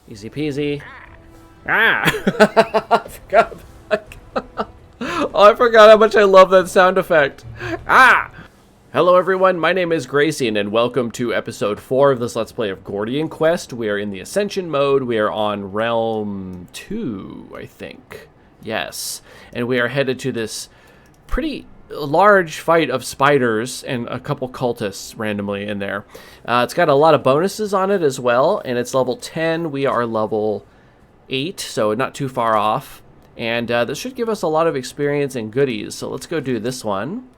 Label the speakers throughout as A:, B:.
A: Easy peasy. Ah! I forgot. Oh, I forgot how much I love that sound effect. Ah! Hello everyone, my name is Gracian and welcome to episode 4 of this Let's Play of Gordian Quest. We are in the Ascension mode. We are on Realm 2, I think. Yes. And we are headed to this pretty large fight of spiders and a couple cultists randomly in there. It's got a lot of bonuses on it as well, and it's level 10. We are level 8, so not too far off. And this should give us a lot of experience and goodies. So let's go do this one.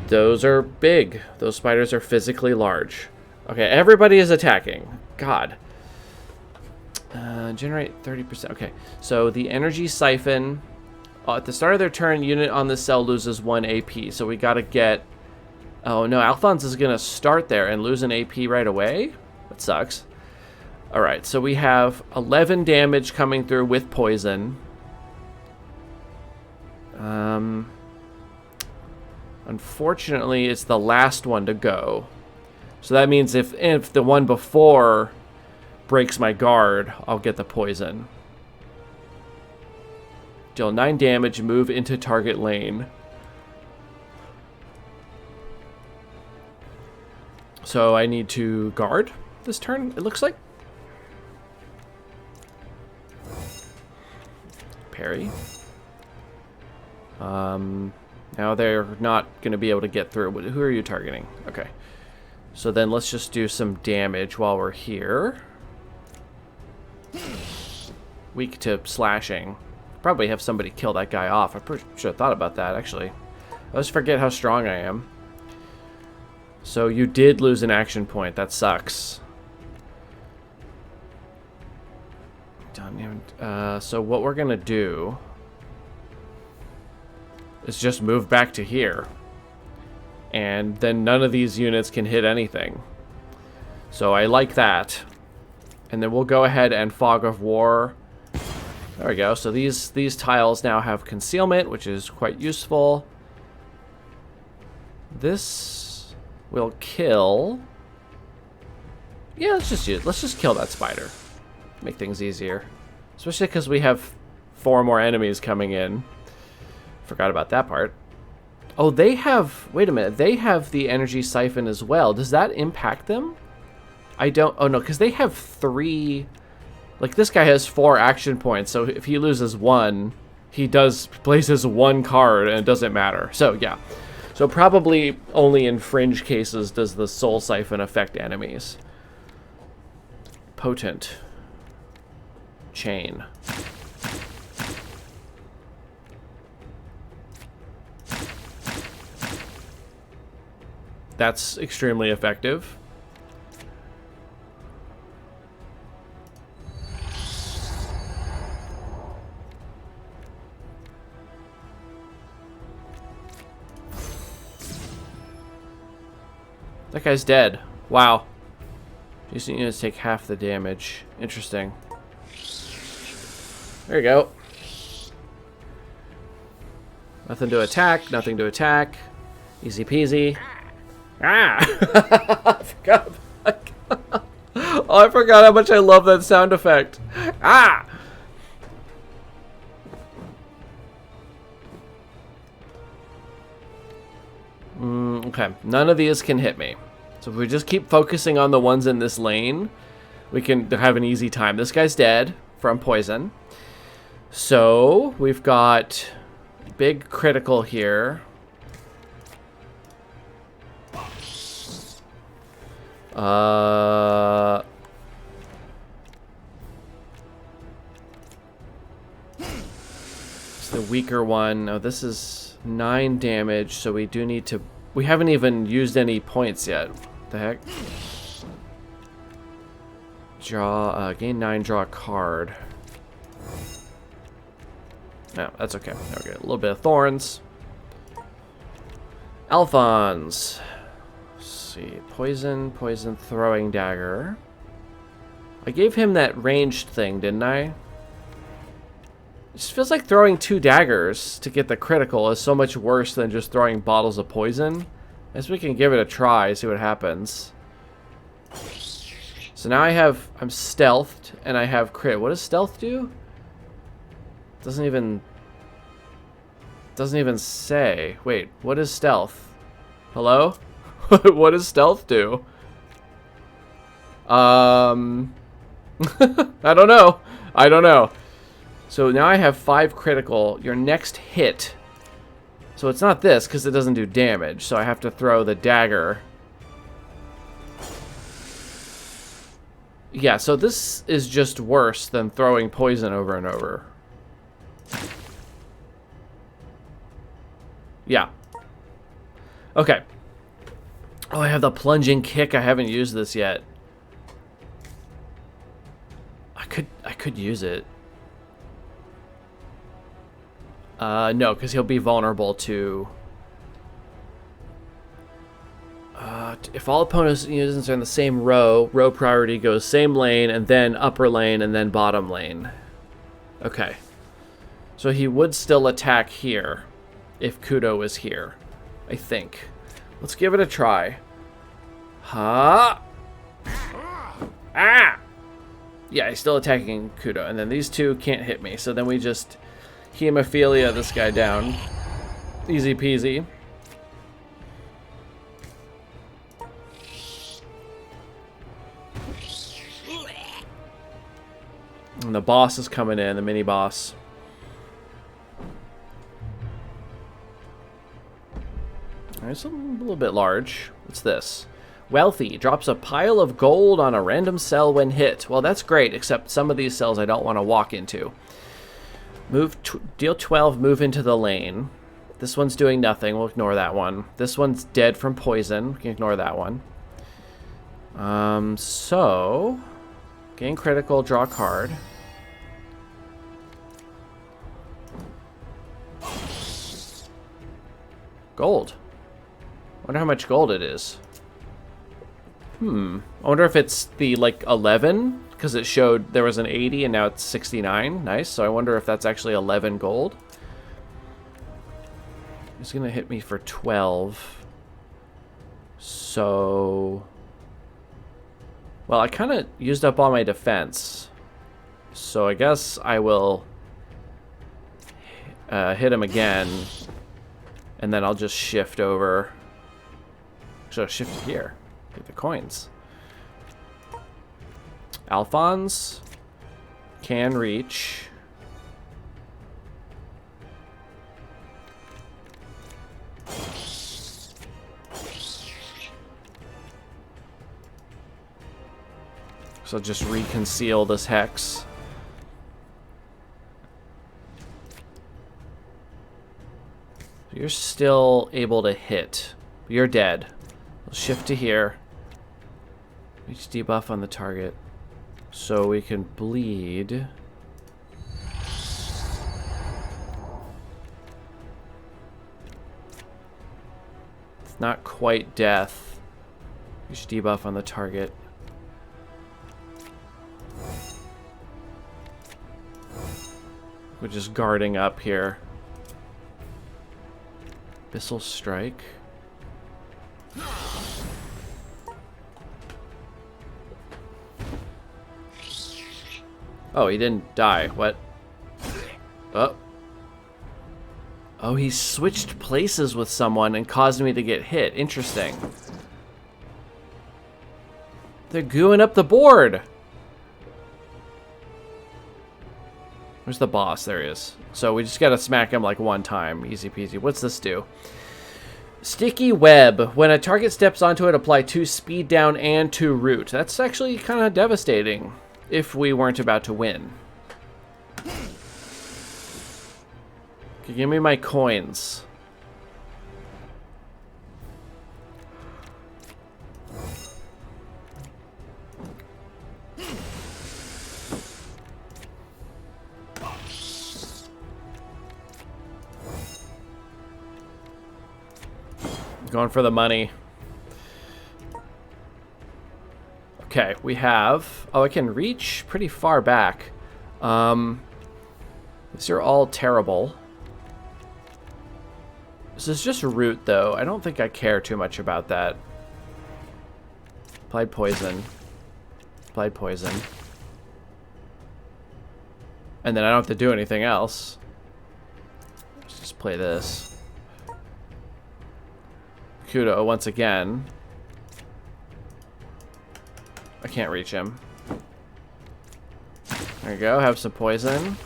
A: Those are big. Those spiders are physically large. Okay, everybody is attacking. God. Generate 30%. Okay, so the energy siphon. At the start of their turn, unit on this cell loses 1 AP. So we gotta get... Oh no, Alphonse is gonna start there and lose an AP right away? That sucks. Alright, so we have 11 damage coming through with poison. Unfortunately, it's the last one to go. So that means if the one before breaks my guard, I'll get the poison. Deal 9 damage, move into target lane. So I need to guard this turn, it looks like. Parry. Now they're not going to be able to get through. Who are you targeting? Okay. So then let's just do some damage while we're here. Weak to slashing. Probably have somebody kill that guy off. I should have thought about that, actually. I always forget how strong I am. So you did lose an action point. That sucks. So what we're going to do is just move back to here. And then none of these units can hit anything. So I like that. And then we'll go ahead and Fog of War. There we go. So these tiles now have concealment, which is quite useful. This will kill. Yeah, let's just kill that spider. Make things easier. Especially because we have 4 more enemies coming in. Forgot about that part. Oh, they have... Wait a minute. They have the energy siphon as well. Does that impact them? I don't... Oh, no, because they have 3... Like, this guy has 4 action points, so if he loses 1, he places 1 card, and it doesn't matter. So, yeah. So, probably only in fringe cases does the soul siphon affect enemies. Potent. Chain. That's extremely effective. That guy's dead. Wow. These units take half the damage. Interesting. There you go. Nothing to attack, nothing to attack. Easy peasy. Ah! I forgot. Oh, I forgot how much I love that sound effect. Ah! Okay, none of these can hit me. So if we just keep focusing on the ones in this lane, we can have an easy time. This guy's dead from poison. So we've got big critical here. It's the weaker one. Oh, this is 9 damage, so we do need to... We haven't even used any points yet. What the heck? Gain 9, draw a card. No, that's okay. There we go. A little bit of thorns. Alphonse. Let's see. Poison, throwing dagger. I gave him that ranged thing, didn't I? It just feels like throwing 2 daggers to get the critical is so much worse than just throwing bottles of poison. I guess we can give it a try, see what happens. So now I'm stealthed, and I have crit. What does stealth do? Doesn't even say. Wait, what is stealth? Hello? What does stealth do? I don't know. I don't know. So now I have 5 critical. Your next hit. So it's not this, because it doesn't do damage. So I have to throw the dagger. Yeah, so this is just worse than throwing poison over and over. Yeah. Okay. Oh, I have the plunging kick. I haven't used this yet. I could use it. No, because he'll be vulnerable to... if all opponents users are in the same row priority goes same lane, and then upper lane, and then bottom lane. Okay. So he would still attack here if Kudo is here, I think. Let's give it a try. Ha! Ah! Yeah, he's still attacking Kudo, and then these two can't hit me, so then we just hemophilia this guy down. Easy peasy. And the boss is coming in, the mini boss. It's a little bit large. What's this? Wealthy. Drops a pile of gold on a random cell when hit. Well, that's great, except some of these cells I don't want to walk into. Deal 12, move into the lane. This one's doing nothing. We'll ignore that one. This one's dead from poison. We can ignore that one. So... gain critical, draw a card. Gold. Wonder how much gold it is. I wonder if it's the, like, 11, because it showed there was an 80 and now it's 69. Nice. So I wonder if that's actually 11 gold. It's going to hit me for 12. So... well, I kind of used up all my defense. So I guess I will hit him again. And then I'll just shift over. So I'll shift here. Get the coins. Alphonse can reach. So just reconceal this hex. You're still able to hit. You're dead. We'll shift to here. Reach debuff on the target. So we can bleed. It's not quite death. Reach debuff on the target. We're just guarding up here. Abyssal Strike. Oh, he didn't die. What? Oh. Oh, he switched places with someone and caused me to get hit. Interesting. They're gooing up the board. Where's the boss? There he is. So we just gotta smack him like one time. Easy peasy. What's this do? Sticky Web. When a target steps onto it, apply 2 speed down and 2 root. That's actually kind of devastating if we weren't about to win. Okay, give me my coins. Going for the money. Okay, we have... oh, I can reach pretty far back. These are all terrible. This is just root, though. I don't think I care too much about that. Applied poison. Applied poison. And then I don't have to do anything else. Let's just play this. Kudo once again. I can't reach him. There you go, have some poison.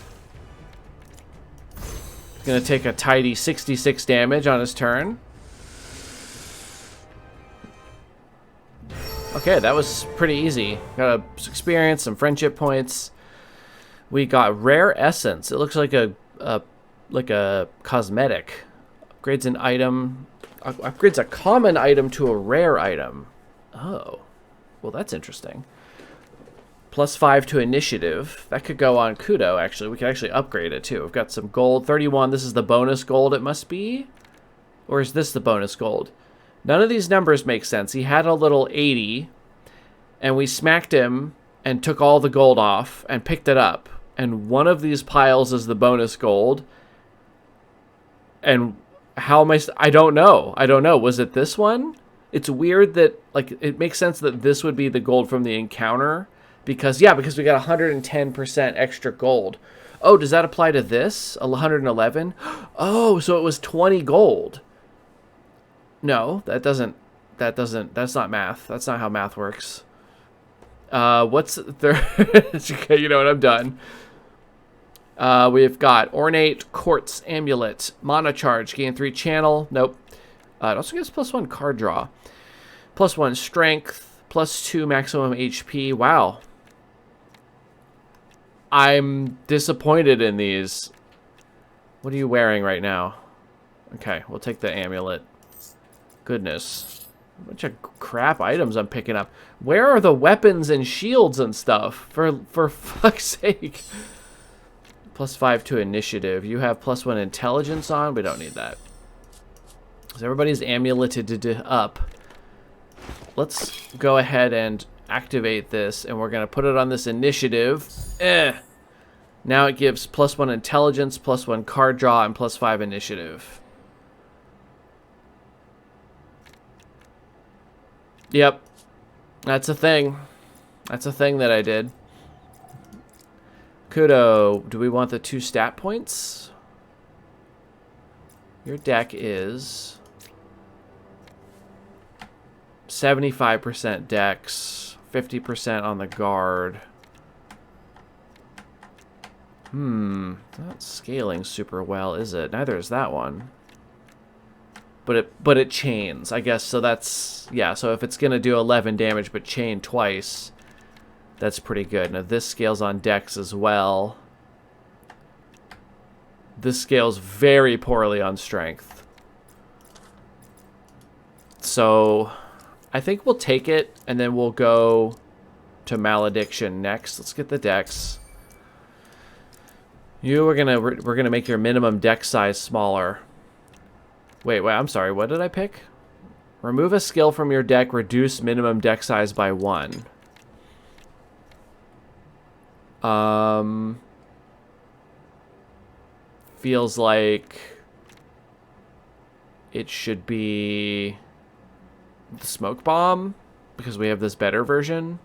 A: He's gonna take a tidy 66 damage on his turn. Okay, that was pretty easy. Got some experience, some friendship points. We got rare essence. It looks like a cosmetic. Upgrades an item. Upgrades a common item to a rare item. Oh, well that's interesting. +5 to initiative. That could go on Kudo, actually. We could actually upgrade it, too. We've got some gold. 31, this is the bonus gold, it must be? Or is this the bonus gold? None of these numbers make sense. He had a little 80, and we smacked him and took all the gold off and picked it up. And one of these piles is the bonus gold. And how am I don't know. I don't know. Was it this one? It's weird that, like, it makes sense that this would be the gold from the encounter. Because we got 110% extra gold. Oh, does that apply to this? 111? Oh, so it was 20 gold. No, that's not math. That's not how math works. What's there? Okay, you know what, I'm done. We've got Ornate, Quartz, Amulet, Mana Charge, gain 3 channel. Nope. It also gives +1 card draw. +1 strength, +2 maximum HP. Wow. I'm disappointed in these. What are you wearing right now? Okay, we'll take the amulet. Goodness. A bunch of crap items I'm picking up. Where are the weapons and shields and stuff? For fuck's sake. +5 to initiative. You have +1 intelligence on. We don't need that. So everybody's amuleted up. Let's go ahead and activate this, and we're going to put it on this initiative. Now it gives +1 intelligence, +1 card draw, and +5 initiative. Yep. That's a thing. That's a thing that I did. Kudo, do we want the 2 stat points? Your deck is 75% dex, 50% on the guard. Not scaling super well, is it? Neither is that one. But it chains, I guess. So that's, yeah, so if it's going to do 11 damage but chain twice, that's pretty good. Now this scales on dex as well. This scales very poorly on strength. So I think we'll take it, and then we'll go to malediction next. Let's get the dex. We're gonna make your minimum dex size smaller. Wait, I'm sorry. What did I pick? Remove a skill from your deck. Reduce minimum deck size by 1. Feels like it should be the smoke bomb because we have this better version.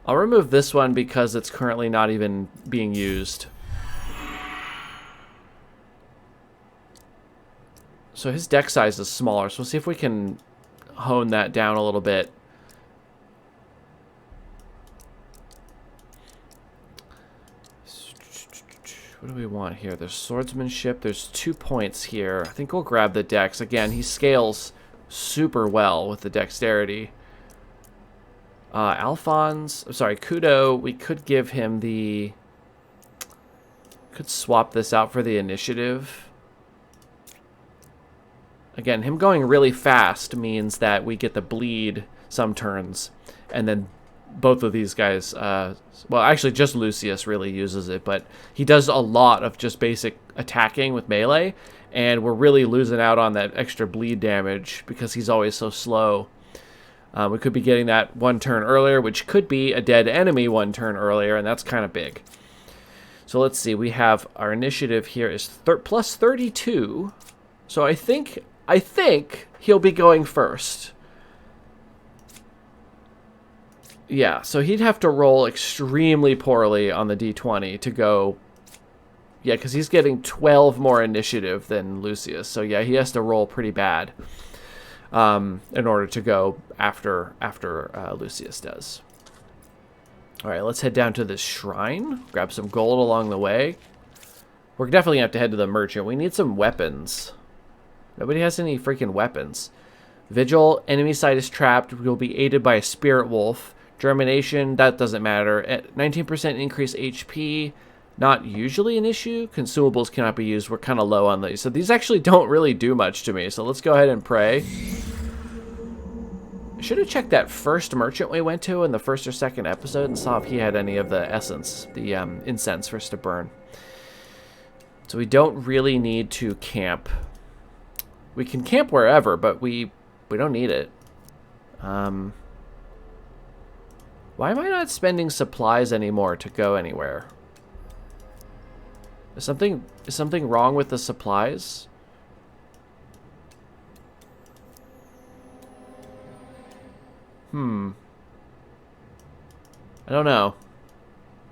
A: I'll remove this one because it's currently not even being used. So his deck size is smaller, so we'll see if we can hone that down a little bit. What do we want here? There's swordsmanship. There's 2 points here. I think we'll grab the dex. Again, he scales super well with the dexterity. Alphonse, sorry, Kudo, we could give him the... Could swap this out for the initiative. Again, him going really fast means that we get the bleed some turns. And then both of these guys... well, actually, just Lucius really uses it, but he does a lot of just basic attacking with melee, and we're really losing out on that extra bleed damage because he's always so slow. We could be getting that 1 turn earlier, which could be a dead enemy 1 turn earlier, and that's kind of big. So let's see. We have our initiative here is plus 32. So I think he'll be going first. Yeah, so he'd have to roll extremely poorly on the d20 to go... Yeah, because he's getting 12 more initiative than Lucius. So yeah, he has to roll pretty bad in order to go after Lucius does. All right, let's head down to this shrine. Grab some gold along the way. We're definitely going to have to head to the merchant. We need some weapons. Nobody has any freaking weapons. Vigil, enemy side is trapped. We'll be aided by a spirit wolf. Germination, that doesn't matter. At 19% increase HP, not usually an issue. Consumables cannot be used. We're kind of low on these. So these actually don't really do much to me. So let's go ahead and pray. I should have checked that first merchant we went to in the first or second episode and saw if he had any of the essence, the incense for us to burn. So we don't really need to camp. We can camp wherever, but we don't need it. Why am I not spending supplies anymore to go anywhere? Is something wrong with the supplies? I don't know.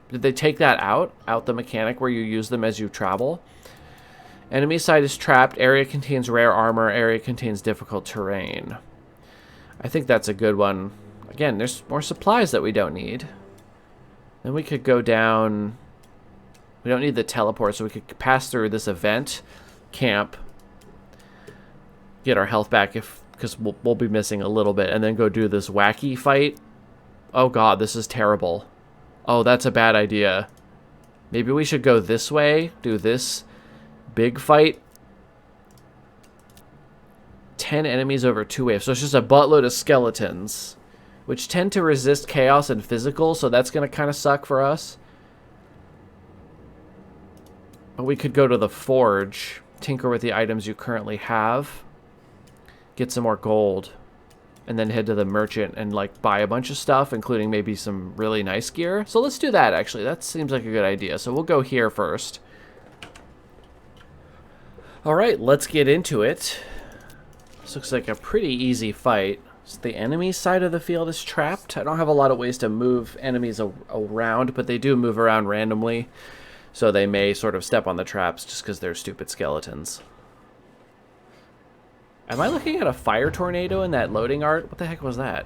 A: Did they take that out? Out the mechanic where you use them as you travel? Enemy side is trapped. Area contains rare armor. Area contains difficult terrain. I think that's a good one. Again, there's more supplies that we don't need. Then we could go down. We don't need the teleport, so we could pass through this event, camp, get our health back because we'll be missing a little bit, and then go do this wacky fight. Oh god, this is terrible. Oh, that's a bad idea. Maybe we should go this way, do this big fight. 10 enemies over 2 waves, so it's just a buttload of skeletons, which tend to resist chaos and physical, so that's going to kind of suck for us. But we could go to the forge, tinker with the items you currently have, get some more gold, and then head to the merchant and like buy a bunch of stuff, including maybe some really nice gear. So let's do that, actually. That seems like a good idea. So we'll go here first. All right, let's get into it. This looks like a pretty easy fight. So the enemy side of the field is trapped. I don't have a lot of ways to move enemies around, but they do move around randomly. So they may sort of step on the traps just because they're stupid skeletons. Am I looking at a fire tornado in that loading art? What the heck was that?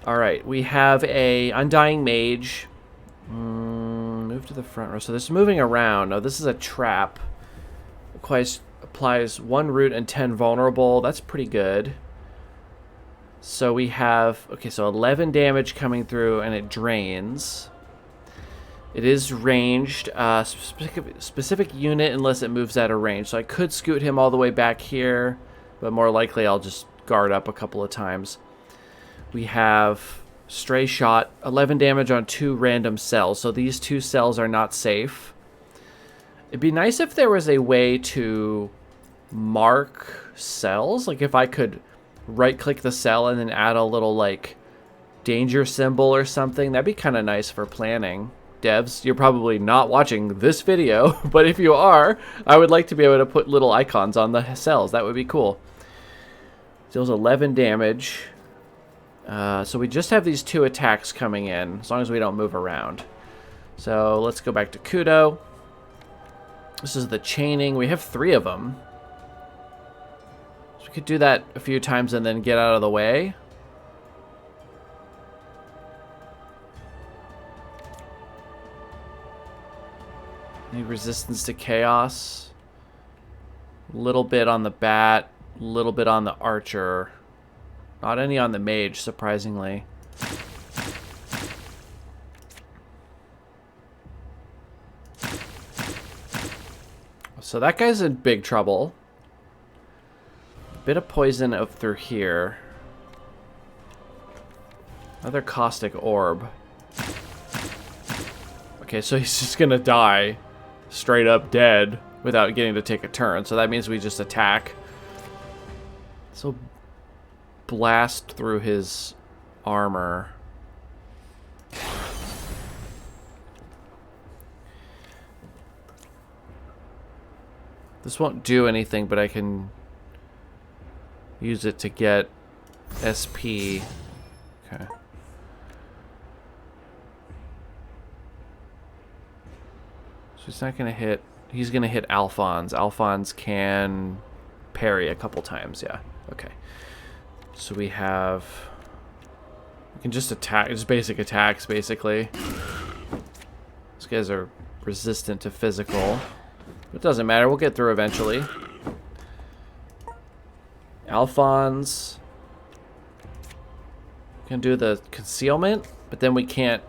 A: All right, we have a Undying Mage. Move to the front row. So this is moving around. No, this is a trap. Applies 1 root and 10 vulnerable. That's pretty good. So we have, okay, so 11 damage coming through and it drains. It is ranged, specific unit unless it moves out of range. So I could scoot him all the way back here, but more likely I'll just guard up a couple of times. We have Stray Shot, 11 damage on 2 random cells. So these 2 cells are not safe. It'd be nice if there was a way to mark cells. Like if I could right-click the cell and then add a little like danger symbol or something. That'd be kind of nice for planning. Devs, you're probably not watching this video, but if you are, I would like to be able to put little icons on the cells. That would be cool. Deals 11 damage. So we just have these 2 attacks coming in, as long as we don't move around. So let's go back to Kudo. This is the chaining. We have 3 of them. So we could do that a few times and then get out of the way. Any resistance to chaos. A little bit on the bat. A little bit on the archer. Not any on the mage, surprisingly. So that guy's in big trouble. Bit of poison up through here. Another caustic orb. Okay, so he's just gonna die. Straight up dead without getting to take a turn. So that means we just attack. So blast through his armor. This won't do anything, but I can use it to get SP. Okay. So he's not going to hit... He's going to hit Alphonse. Alphonse can parry a couple times, yeah. Okay. So we have... We can just attack, just basic attacks, basically. These guys are resistant to physical. It doesn't matter, we'll get through eventually. Alphonse can do the concealment, but then we can't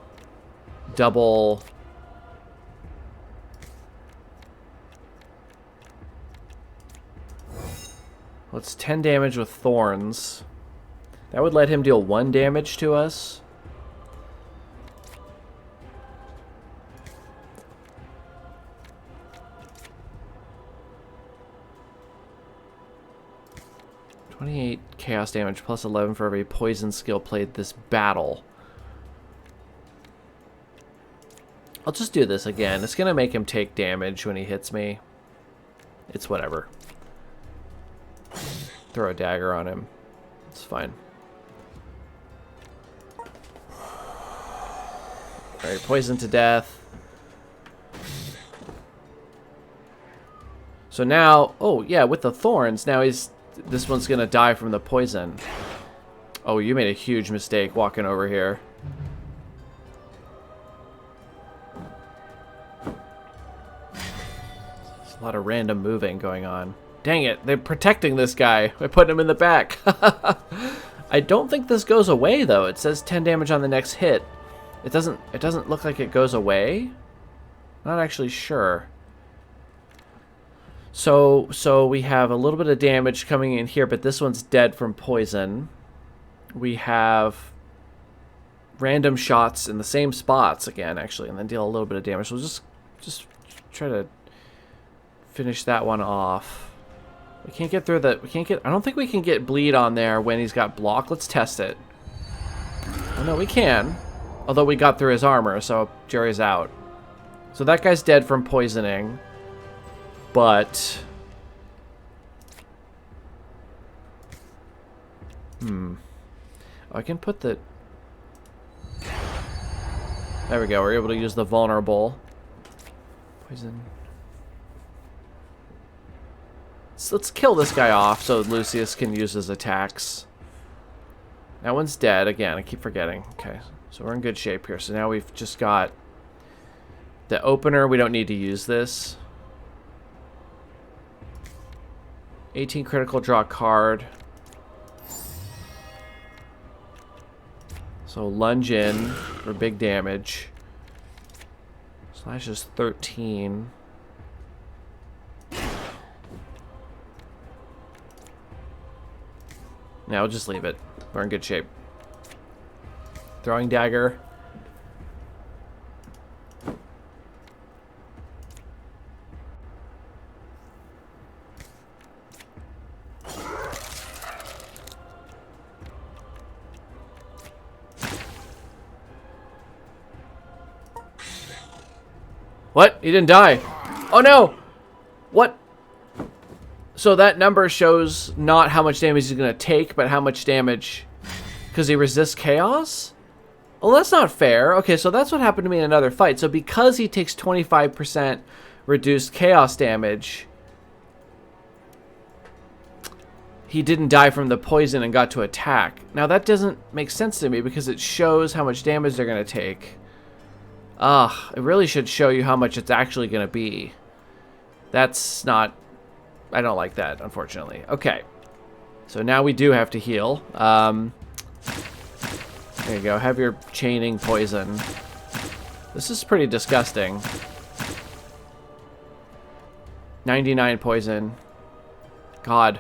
A: double... Well, it's 10 damage with thorns. That would let him deal 1 damage to us. $28 chaos damage plus 11 for every poison skill played this battle. I'll just do this again. It's going to make him take damage when he hits me. It's whatever. Throw a dagger on him. It's fine. Alright, poison to death. So now, oh yeah, with the thorns, now this one's gonna die from the poison. Oh, you made a huge mistake walking over here. There's a lot of random moving going on. Dang it, they're protecting this guy by putting him in the back. I don't think this goes away though. It says 10 damage on the next hit. It doesn't look like it goes away. Not actually sure. So we have a little bit of damage coming in here, but this one's dead from poison. We have random shots in the same spots again, actually, and then deal a little bit of damage. So we'll just try to finish that one off. We can't get through the... I don't think we can get bleed on there when he's got block. Let's test it. Oh, no, we can. Although we got through his armor, so Jerry's out. So that guy's dead from poisoning. But... Oh, I can put the... There we go. We're able to use the vulnerable. Poison... So let's kill this guy off so Lucius can use his attacks. That one's dead. Again, I keep forgetting. Okay, so we're in good shape here. So now we've just got the opener. We don't need to use this. 18 critical, draw a card. So lunge in for big damage. Slash is 13. Now we'll just leave it. We're in good shape. Throwing dagger. What? He didn't die. Oh no! What? So that number shows not how much damage he's going to take, but how much damage... Because he resists chaos? Well, that's not fair. Okay, so that's what happened to me in another fight. So because he takes 25% reduced chaos damage, he didn't die from the poison and got to attack. Now that doesn't make sense to me because it shows how much damage they're going to take. It really should show you how much it's actually going to be. That's not... I don't like that, unfortunately. Okay. So now we do have to heal. There you go. Have your chaining poison. This is pretty disgusting. 99 poison. God.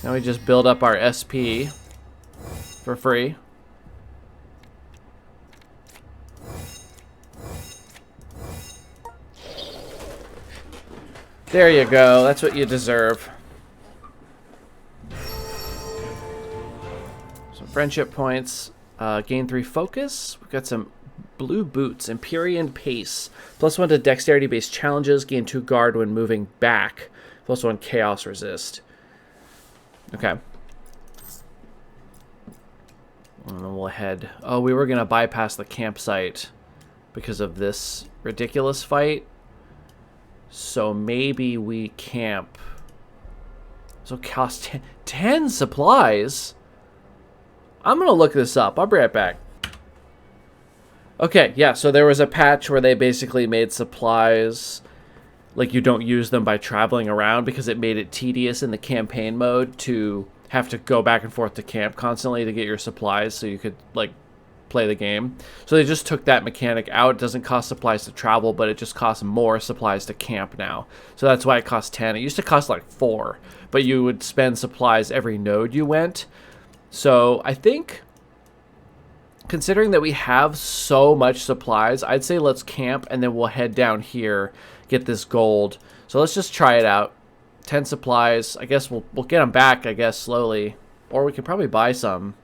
A: Now we just build up our SP for free. There you go. That's what you deserve. Some friendship points. Gain 3 focus. We've got some blue boots. Empyrean pace. +1 to dexterity-based challenges. Gain 2 guard when moving back. +1 chaos resist. Okay. And then we'll head... Oh, we were going to bypass the campsite because of this ridiculous fight. So maybe we camp. So it costs 10 supplies? I'm going to look this up. I'll be right back. Okay, yeah, so there was a patch where they basically made supplies... Like, you don't use them by traveling around because it made it tedious in the campaign mode to have to go back and forth to camp constantly to get your supplies so you could, like, play the game. So they just took that mechanic out. It doesn't cost supplies to travel, but it just costs more supplies to camp now. So that's why it costs 10. It used to cost, like, 4, but you would spend supplies every node you went. So I think, considering that we have so much supplies, I'd say let's camp and then we'll head down here, get this gold. So let's just try it out. 10 supplies. I guess we'll get them back, I guess, slowly. Or we could probably buy some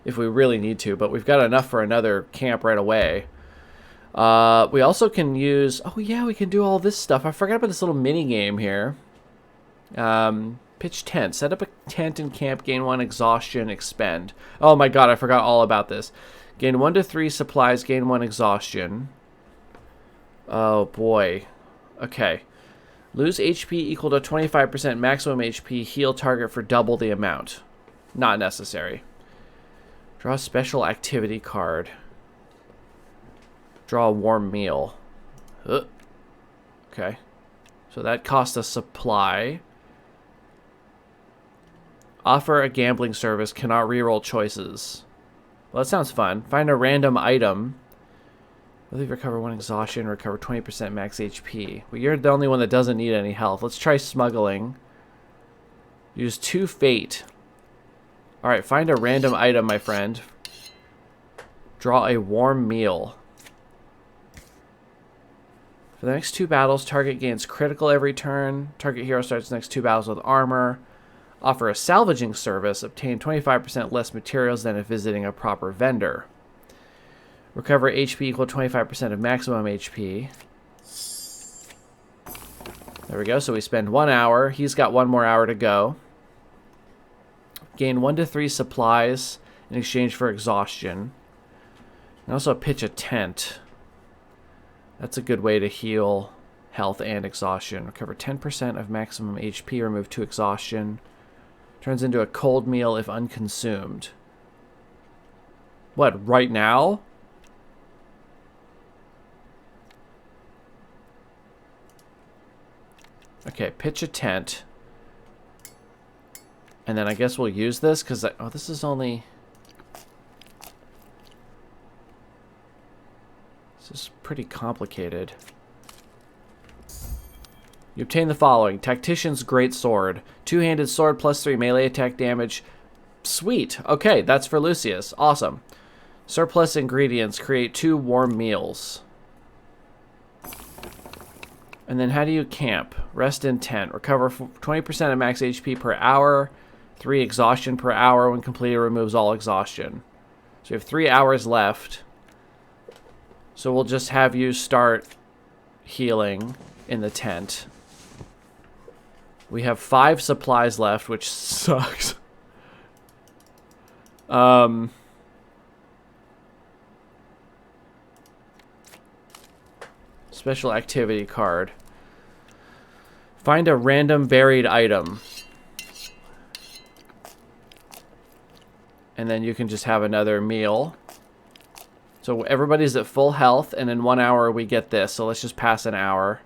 A: if we really need to. But we've got enough for another camp right away. We also can use... Oh, yeah, we can do all this stuff. I forgot about this little mini game here. Pitch tent. Set up a tent and camp. Gain 1 exhaustion. Expend. Oh, my God. I forgot all about this. Gain 1 to 3 supplies. Gain 1 exhaustion. Oh, boy. Okay. Lose HP equal to 25% maximum HP. Heal target for double the amount. Not necessary. Draw a special activity card. Draw a warm meal. Okay. So that cost a supply. Offer a gambling service. Cannot reroll choices. Well, that sounds fun. Find a random item. Really recover 1 exhaustion, recover 20% max HP. Well, you're the only one that doesn't need any health. Let's try smuggling. Use 2 fate. Alright, find a random item, my friend. Draw a warm meal. For the next 2 battles, target gains critical every turn. Target hero starts the next 2 battles with armor. Offer a salvaging service. Obtain 25% less materials than if visiting a proper vendor. Recover HP equal to 25% of maximum HP. There we go. So we spend 1 hour. He's got 1 more hour to go. Gain 1 to 3 supplies in exchange for exhaustion. And also pitch a tent. That's a good way to heal health and exhaustion. Recover 10% of maximum HP. Remove 2 exhaustion. Turns into a cold meal if unconsumed. What, right now? Okay, pitch a tent. And then I guess we'll use this because... Oh, this is only... This is pretty complicated. You obtain the following. Tactician's Great Sword. 2-handed sword plus 3 melee attack damage. Sweet. Okay, that's for Lucius. Awesome. Surplus ingredients. Create 2 warm meals. And then how do you camp? Rest in tent. Recover 20% of max HP per hour. 3 exhaustion per hour. When completed, removes all exhaustion. So we have 3 hours left. So we'll just have you start healing in the tent. We have 5 supplies left, which sucks. Special activity card. Find a random buried item. And then you can just have another meal. So everybody's at full health, and in 1 hour we get this. So let's just pass an hour.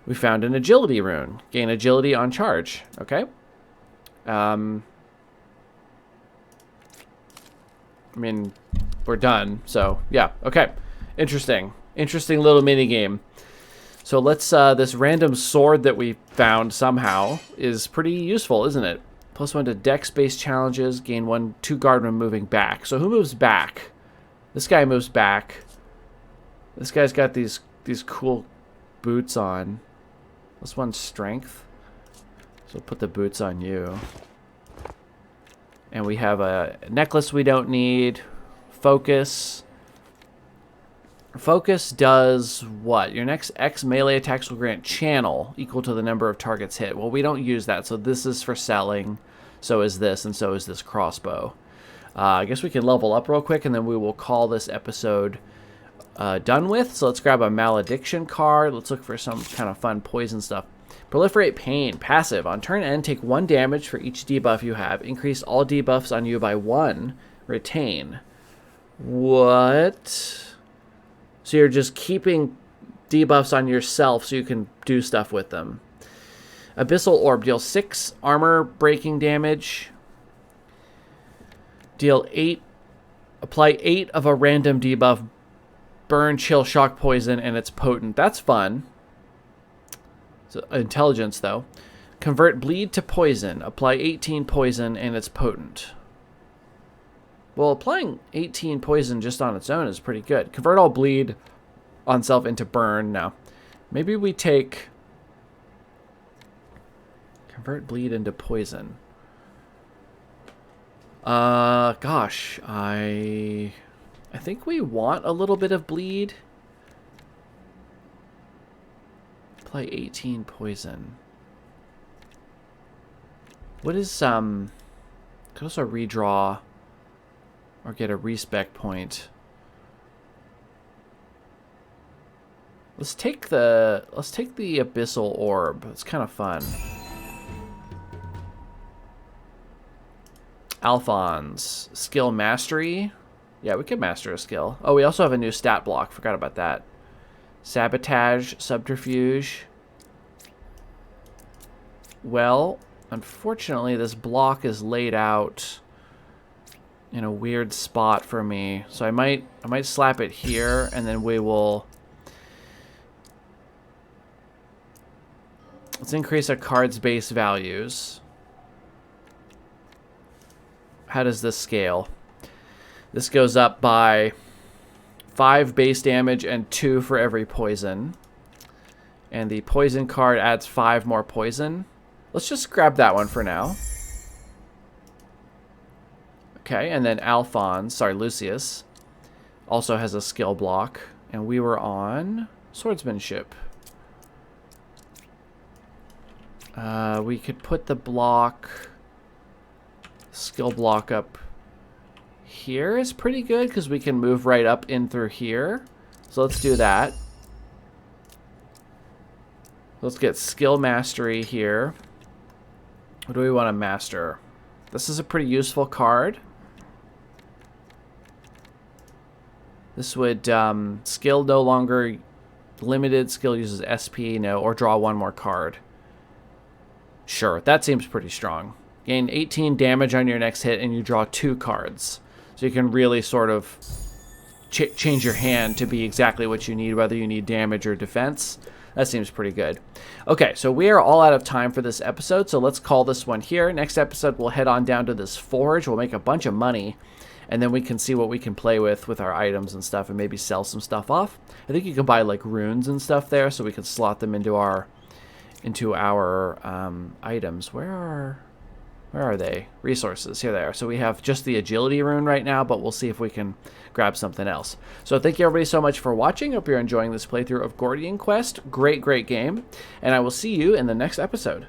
A: We found an agility rune. Gain agility on charge. Okay. I mean, we're done. So, yeah. Okay. Interesting. Interesting little mini game. So let's, this random sword that we found somehow is pretty useful, isn't it? +1 to dex-based challenges. Gain 2 guard when moving back. So who moves back? This guy moves back. This guy's got these cool boots on. +1 strength. So put the boots on you. And we have a necklace we don't need. Focus. Focus does what? Your next X melee attacks will grant channel equal to the number of targets hit. Well, we don't use that, so this is for selling. So is this, and so is this crossbow. I guess we can level up real quick, and then we will call this episode done with. So let's grab a malediction card. Let's look for some kind of fun poison stuff. Proliferate Pain, passive. On turn end, take 1 damage for each debuff you have. Increase all debuffs on you by 1. Retain. What? So you're just keeping debuffs on yourself so you can do stuff with them. Abyssal Orb, deal 6 armor breaking damage. Deal 8, apply 8 of a random debuff. Burn, chill, shock, poison, and it's potent. That's fun. So, intelligence, though. Convert bleed to poison. Apply 18 poison, and it's potent. Well, applying 18 poison just on its own is pretty good. Convert all bleed on self into burn. No. Maybe we take... Convert bleed into poison. Gosh, I think we want a little bit of bleed. Apply 18 poison. What is could also redraw or get a respec point. Let's take the Abyssal Orb. It's kind of fun. Alphonse. Skill Mastery. Yeah, we could master a skill. Oh, we also have a new stat block. Forgot about that. Sabotage, Subterfuge. Well, unfortunately, this block is laid out in a weird spot for me. So I might slap it here, and then we will... Let's increase a card's base values. How does this scale? This goes up by 5 base damage and 2 for every poison. And the poison card adds 5 more poison. Let's just grab that one for now. Okay, and then Lucius, also has a skill block. And we were on Swordsmanship. We could put the skill block up here is pretty good because we can move right up in through here. So let's do that. Let's get skill mastery here. What do we want to master? This is a pretty useful card. This would skill no longer limited. Skill uses SP, no, or draw 1 more card. Sure, that seems pretty strong. Gain 18 damage on your next hit, and you draw 2 cards. So you can really sort of change your hand to be exactly what you need, whether you need damage or defense. That seems pretty good. Okay, so we are all out of time for this episode, so let's call this one here. Next episode, we'll head on down to this forge. We'll make a bunch of money, and then we can see what we can play with our items and stuff, and maybe sell some stuff off. I think you can buy like runes and stuff there, so we can slot them into our items. Where are they? Resources. Here they are. So we have just the agility rune right now, but we'll see if we can grab something else. So thank you everybody so much for watching. Hope you're enjoying this playthrough of Gordian Quest. Great game. And I will see you in the next episode.